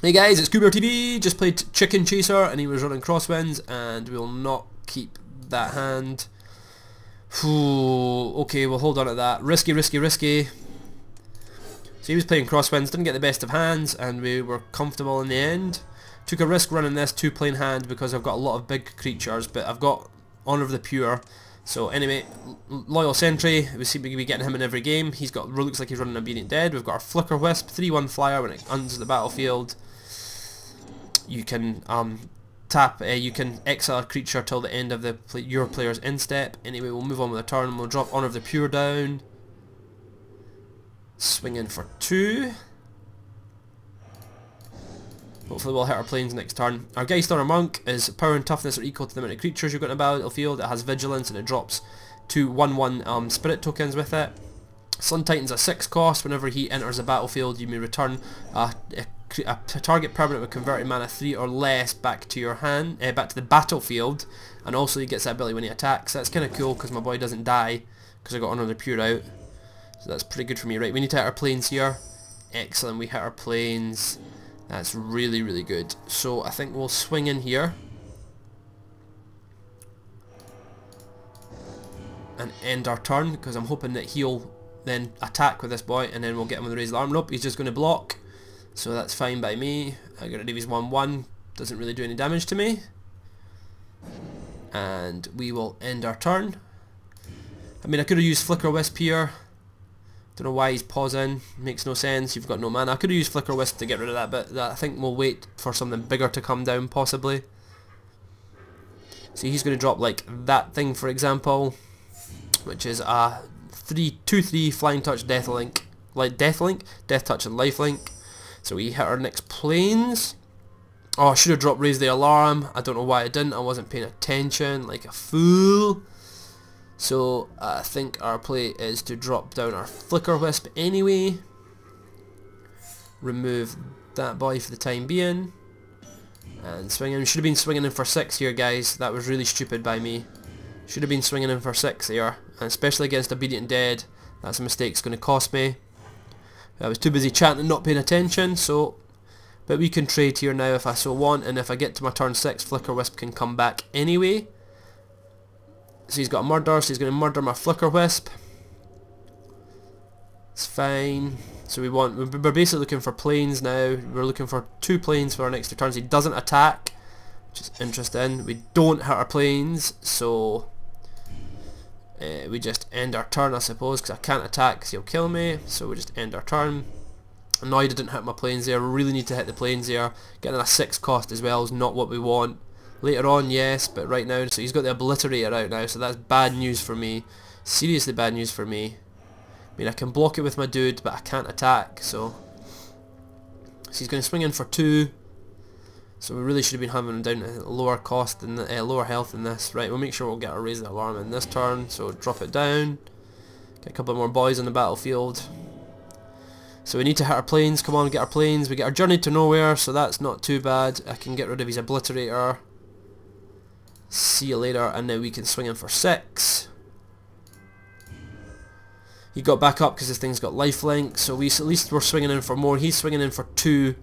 Hey guys, it's Cooper TV. Just played Chicken Chaser and he was running crosswinds, and we will not keep that hand. Okay, we'll hold on to that. Risky, risky, risky. So he was playing crosswinds, didn't get the best of hands, and we were comfortable in the end. Took a risk running this 2-plane hand because I've got a lot of big creatures, but I've got Honor of the Pure. So anyway, Loyal Sentry, we seem to be getting him in every game. He's got, looks like he's running Obedient Dead. We've got our Flicker Wisp, 3-1 flyer when it enters the battlefield. You can you can exile a creature till the end of your player's end step. Anyway, we'll move on with the turn. We'll drop Honor of the Pure down. Swing in for 2. Hopefully we'll hit our planes next turn. Our Geist on our Monk is power and toughness are equal to the amount of creatures you've got in the battlefield. It has vigilance and it drops 2 1/1 spirit tokens with it. Sun Titan's a 6 cost. Whenever he enters the battlefield, you may return a target permanent with converted mana 3 or less back to your hand, back to the battlefield, and also he gets that ability when he attacks. That's kind of cool because my boy doesn't die because I got Honor of the Pure out. So that's pretty good for me. Right, we need to hit our planes here. Excellent, we hit our planes. That's really, really good. So I think we'll swing in here and end our turn because I'm hoping that he'll then attack with this boy and then we'll get him with the raised arm. Nope, he's just going to block. So that's fine by me. I got rid of his 1/1. Doesn't really do any damage to me. And we will end our turn. I mean, I could have used Flicker Wisp here. Don't know why he's pausing. Makes no sense. You've got no mana. I could have used Flicker Wisp to get rid of that, but I think we'll wait for something bigger to come down, possibly. So he's going to drop like that thing, for example, which is a 2/3 Flying Touch Deathlink, like Deathlink, Death Touch and Lifelink. So we hit our next planes. Oh, I should have dropped Raise the Alarm. I don't know why I didn't. I wasn't paying attention like a fool. So I think our play is to drop down our Flicker Wisp anyway. Remove that boy for the time being. And swing in. We should have been swinging in for 6 here, guys. That was really stupid by me. Should have been swinging in for 6 here. And especially against Obedient Dead. That's a mistake. It's going to cost me. I was too busy chatting and not paying attention, so... But we can trade here now if I so want, and if I get to my turn 6, Flicker Wisp can come back anyway. So he's got a murder, so he's going to murder my Flicker Wisp. It's fine. So we're basically looking for planes now. We're looking for 2 planes for our next 2 turns. He doesn't attack, which is interesting. We don't hit our planes, so... we just end our turn, I suppose, because I can't attack because he'll kill me. So we just end our turn. Annoyed I didn't hit my planes there. We really need to hit the planes there. Getting a 6 cost as well is not what we want. Later on, yes, but right now, so he's got the Obliterator out now, so that's bad news for me. Seriously bad news for me. I mean, I can block it with my dude, but I can't attack, so he's going to swing in for 2. So we really should have been having him down at a lower cost and lower health than this. Right, we'll make sure we'll get our Raise the Alarm in this turn. So drop it down. Get a couple more boys on the battlefield. So we need to hit our planes. Come on, get our planes. We get our Journey to Nowhere, so that's not too bad. I can get rid of his Obliterator. See you later, and now we can swing in for 6. He got back up because this thing's got lifelink, so at least we're swinging in for more. He's swinging in for 2.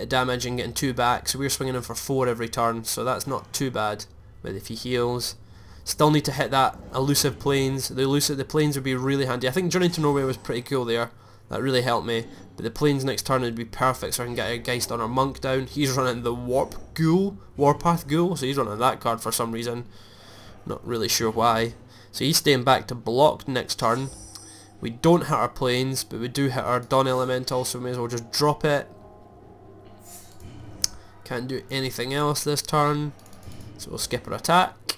Damage and getting 2 back, so we're swinging in for 4 every turn, so that's not too bad. But if he heals, still need to hit that elusive planes. The planes would be really handy. I think Journey to Nowhere was pretty cool there. That really helped me. But the planes next turn would be perfect, so I can get a Geist on our Monk down. He's running the Warpath Ghoul, so he's running that card for some reason. Not really sure why. So he's staying back to block next turn. We don't hit our planes, but we do hit our Dawn Elemental, so we may as well just drop it. Can't do anything else this turn, so we'll skip our attack.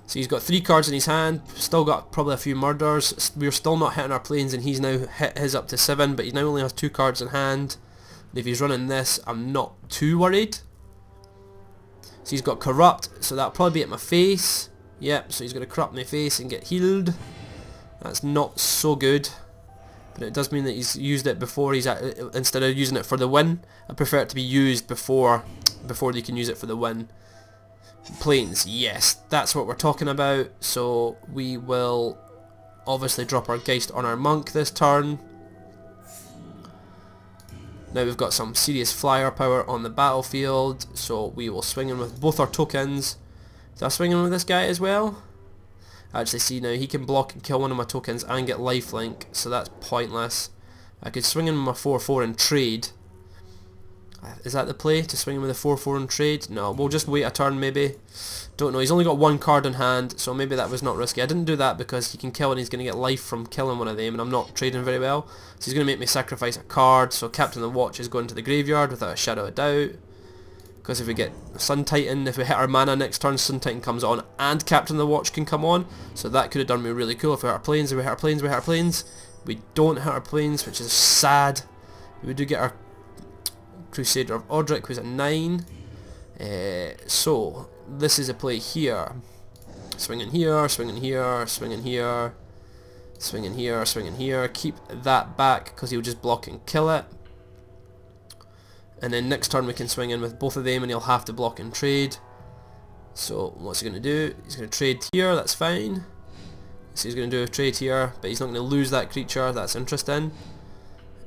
So he's got 3 cards in his hand, still got probably a few murders. We're still not hitting our planes, and he's now hit his up to 7, but he now only has 2 cards in hand. And if he's running this, I'm not too worried. So he's got Corrupt, so that'll probably be at my face. Yep, so he's going to corrupt my face and get healed. That's not so good. But it does mean that he's used it before instead of using it for the win. I prefer it to be used before they can use it for the win. Planes, yes, that's what we're talking about. So we will obviously drop our Geist on our Monk this turn. Now we've got some serious flyer power on the battlefield, so we will swing in with both our tokens. So I'm swinging with this guy as well. Actually, see now he can block and kill one of my tokens and get lifelink, so that's pointless. I could swing in with my 4-4 and trade. Is that the play, to swing in with a 4-4 and trade? No, we'll just wait a turn maybe. Don't know, he's only got one card in hand, so maybe that was not risky. I didn't do that because he can kill and he's going to get life from killing one of them, and I'm not trading very well. So he's going to make me sacrifice a card, so Captain of the Watch is going to the graveyard without a shadow of doubt. Because if we get Sun Titan, if we hit our mana next turn, Sun Titan comes on and Captain of the Watch can come on. So that could have done me really cool if we hit our planes, if we hit our planes, we hit our planes. We don't hit our planes, which is sad. We do get our Crusader of Odric, who's at 9. So this is a play here. Swing in here, swing in here, swing in here, swing in here, swing in here. Keep that back because he'll just block and kill it. And then next turn we can swing in with both of them and he'll have to block and trade. So what's he going to do? He's going to trade here, that's fine. So he's going to do a trade here, but he's not going to lose that creature, that's interesting.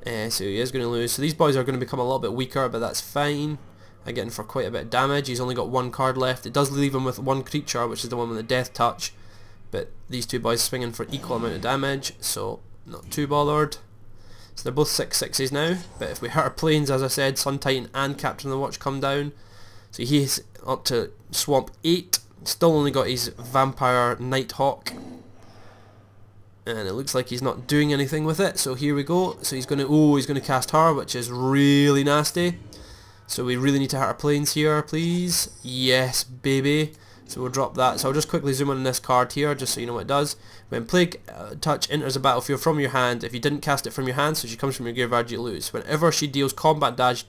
So he is going to lose. So these boys are going to become a little bit weaker, but that's fine. I get him for quite a bit of damage. He's only got one card left. It does leave him with one creature, which is the one with the death touch. But these two boys swinging for equal amount of damage, so not too bothered. So they're both 6/6s now, but if we hit our planes, as I said, Sun Titan and Captain of the Watch come down. So he's up to Swamp 8, still only got his Vampire Nighthawk. And it looks like he's not doing anything with it, so here we go. So he's going to cast her, which is really nasty. So we really need to hit our planes here, please. Yes, baby. So we'll drop that. So I'll just quickly zoom in on this card here, just so you know what it does. When Plague Touch enters a battlefield from your hand, if you didn't cast it from your hand, so she comes from your graveyard, you lose. Whenever she deals combat damage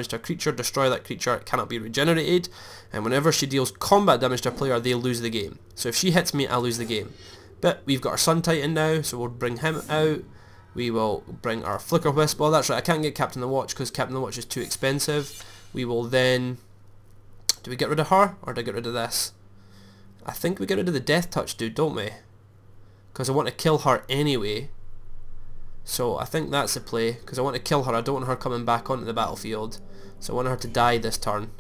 to a creature, destroy that creature, it cannot be regenerated. And whenever she deals combat damage to a player, they lose the game. So if she hits me, I lose the game. But we've got our Sun Titan now, so we'll bring him out. We will bring our Flicker Wisp. Well, that's right, I can't get Captain of the Watch because Captain of the Watch is too expensive. We will then... Do we get rid of her, or do I get rid of this? I think we get rid of the Death Touch dude, don't we? Because I want to kill her anyway. So I think that's the play, because I want to kill her. I don't want her coming back onto the battlefield. So I want her to die this turn.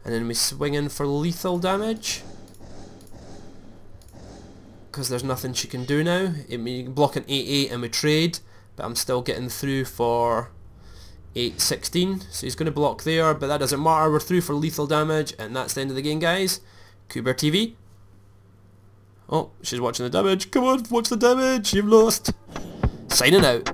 And then we swing in for lethal damage. Because there's nothing she can do now. I mean, you can block an 8/8 and we trade, but I'm still getting through for 8/16. So he's going to block there, but that doesn't matter. We're through for lethal damage, and that's the end of the game, guys. Kuber TV. Oh, she's watching the damage. Come on, watch the damage. You've lost. Signing out.